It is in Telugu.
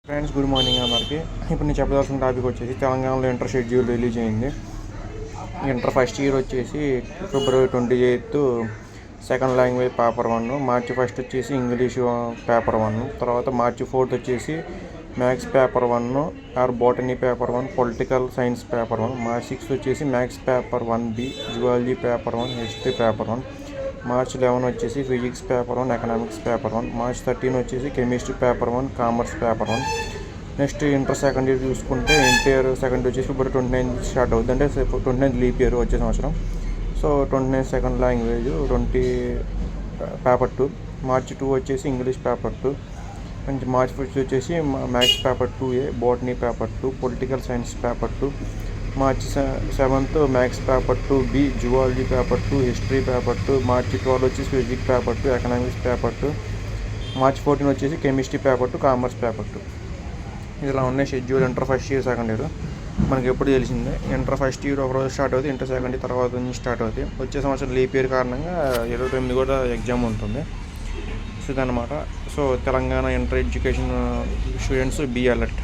ఫ్రెండ్స్, గుడ్ మార్నింగ్ అందరికి. ఇప్పుడు నేను చెప్పదలసిన టాపిక్ వచ్చేసి తెలంగాణలో ఇంటర్ షెడ్యూల్ రిలీజ్ అయింది. ఇంటర్ ఫస్ట్ ఇయర్ వచ్చేసి February 28 second language paper 1, March 1 వచ్చేసి ఇంగ్లీష్ పేపర్ 1, తర్వాత March 4 వచ్చేసి maths paper 1 or botany paper 1, political science paper 1, March 6 వచ్చేసి maths paper 1B, zoology paper 1, history paper 1, March 11 వచ్చేసి physics paper 1, economics paper 1, March 13 వచ్చేసి chemistry paper 1, commerce paper 1. Next inter second year చూసుకుంటే ఇంటర్ సెకండ్ వచ్చేసి February 29 స్టార్ట్ అవుతుంది. అంటే 29 లీప్ ఇయర్ వచ్చే సంవత్సరం. So 29 second language 20 paper 2, March 2 వచ్చేసి ఇంగ్లీష్ పేపర్ 2, అండ్ March 1 వచ్చేసి maths paper 2A, botany paper 2, political science paper 2, March 7 maths paper 2B, zoology paper 2, history paper 2, March 12 వచ్చేసి physics paper 2, economics paper 2, March 14 వచ్చేసి కెమిస్ట్రీ పేపర్ 2, కామర్స్ పేపర్ 2. ఇలా ఉన్నాయి schedule inter first year second year. మనకి ఎప్పుడు తెలిసిందే ఇంటర్ ఫస్ట్ ఇయర్ ఒకరోజు స్టార్ట్ అవుతుంది, ఇంటర్ సెకండ్ ఇయర్ తర్వాత నుంచి స్టార్ట్ అవుతాయి. వచ్చే సంవత్సరం లీప్ ఇయర్ కారణంగా 29 కూడా ఎగ్జామ్ ఉంటుంది. సో ఇదన్నమాట. So Telangana inter education students be alert.